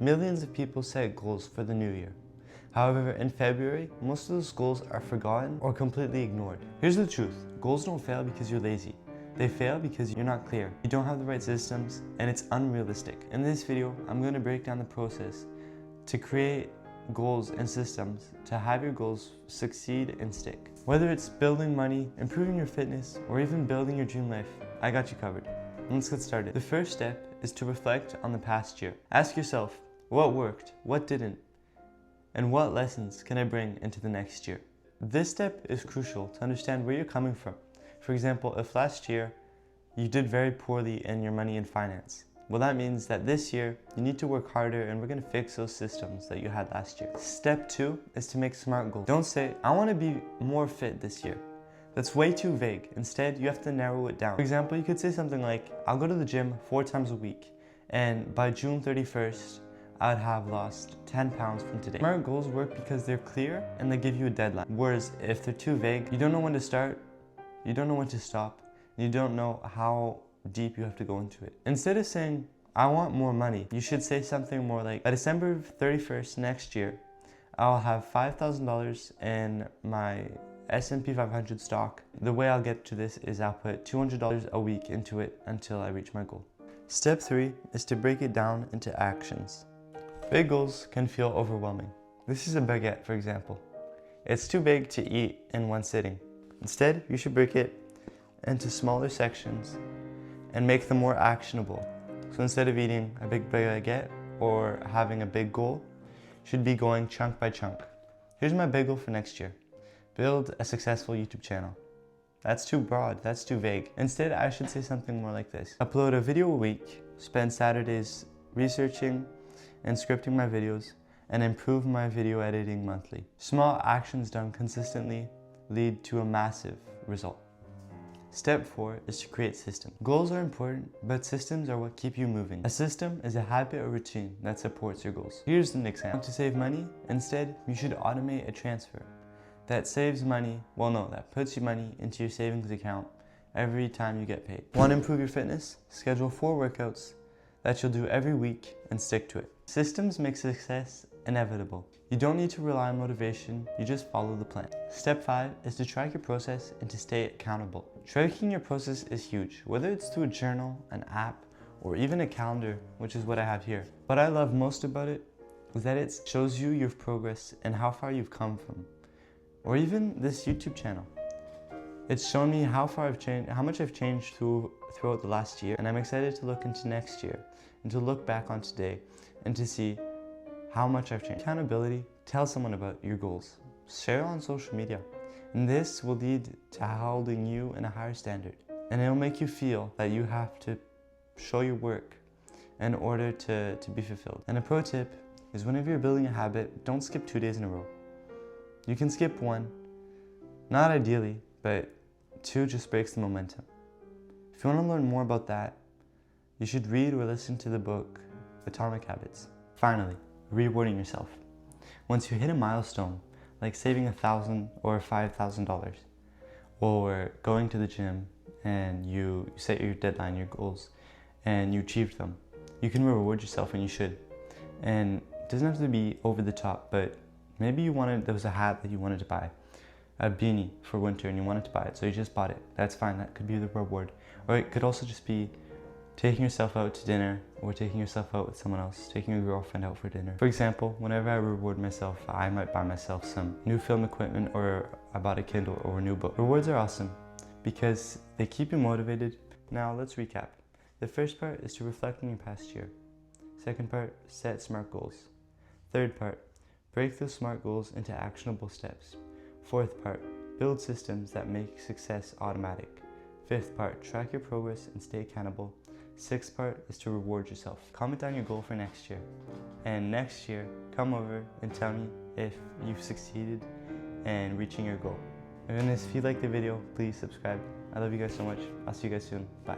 Millions of people set goals for the new year. However, in February, most of those goals are forgotten or completely ignored. Here's the truth. Goals don't fail because you're lazy. They fail because you're not clear. You don't have the right systems, and it's unrealistic. In this video, I'm going to break down the process to create goals and systems to have your goals succeed and stick. Whether it's building money, improving your fitness, or even building your dream life, I got you covered. Let's get started. The first step is to reflect on the past year. Ask yourself, what worked, what didn't, and what lessons can I bring into the next year? This step is crucial to understand where you're coming from. For example, if last year you did very poorly in your money and finance, well, that means that this year you need to work harder, and we're going to fix those systems that you had last year. Step 2 is to make SMART goals. Don't say, I want to be more fit this year. That's way too vague. Instead, you have to narrow it down. For example, you could say something like, I'll go to the gym 4 times a week, and by June 31st, I'd have lost 10 pounds from today. SMART goals work because they're clear and they give you a deadline. Whereas if they're too vague, you don't know when to start, you don't know when to stop, and you don't know how deep you have to go into it. Instead of saying, I want more money, you should say something more like, by December 31st next year, I'll have $5,000 in my S&P 500 stock. The way I'll get to this is I'll put $200 a week into it until I reach my goal. Step 3 is to break it down into actions. Big goals can feel overwhelming. This is a baguette, for example. It's too big to eat in one sitting. Instead, you should break it into smaller sections and make them more actionable. So instead of eating a big baguette or having a big goal, you should be going chunk by chunk. Here's my big goal for next year. Build a successful YouTube channel. That's too broad, that's too vague. Instead, I should say something more like this. Upload a video a week, spend Saturdays researching and scripting my videos, and improve my video editing monthly. Small actions done consistently lead to a massive result. Step 4 is to create systems. Goals are important, but systems are what keep you moving. A system is a habit or routine that supports your goals. Here's an example. To save money, instead, you should automate a transfer that saves money, that puts your money into your savings account every time you get paid. Want to improve your fitness? Schedule 4 workouts that you'll do every week and stick to it. Systems make success inevitable. You don't need to rely on motivation, you just follow the plan. Step 5 is to track your process and to stay accountable. Tracking your process is huge, whether it's through a journal, an app, or even a calendar, which is what I have here. What I love most about it is that it shows you your progress and how far you've come from. Or even this YouTube channel. It's shown me how far I've changed, how much I've changed throughout the last year, and I'm excited to look into next year and to look back on today and to see how much I've changed. Accountability, tell someone about your goals. Share on social media. And this will lead to holding you in a higher standard. And it'll make you feel that you have to show your work in order to be fulfilled. And a pro tip is whenever you're building a habit, don't skip 2 days in a row. You can skip 1, not ideally, but 2 just breaks the momentum. If you want to learn more about that, you should read or listen to the book, Atomic Habits. Finally, rewarding yourself. Once you hit a milestone, like saving $1,000 or $5,000, or going to the gym and you set your deadline, your goals, and you achieved them, you can reward yourself, and you should. And it doesn't have to be over the top, but maybe there was a hat that you wanted to buy, a beanie for winter, and you wanted to buy it, so you just bought it. That's fine, that could be the reward. Or it could also just be taking yourself out to dinner, or taking yourself out with someone else, taking your girlfriend out for dinner. For example, whenever I reward myself, I might buy myself some new film equipment, or I bought a Kindle or a new book. Rewards are awesome because they keep you motivated. Now let's recap. The first part is to reflect on your past year. Second part, set SMART goals. Third part, break those SMART goals into actionable steps. Fourth part, build systems that make success automatic. Fifth part, track your progress and stay accountable. Sixth part is to reward yourself. Comment down your goal for next year. And next year, come over and tell me if you've succeeded in reaching your goal. And if you like the video, please subscribe. I love you guys so much. I'll see you guys soon. Bye.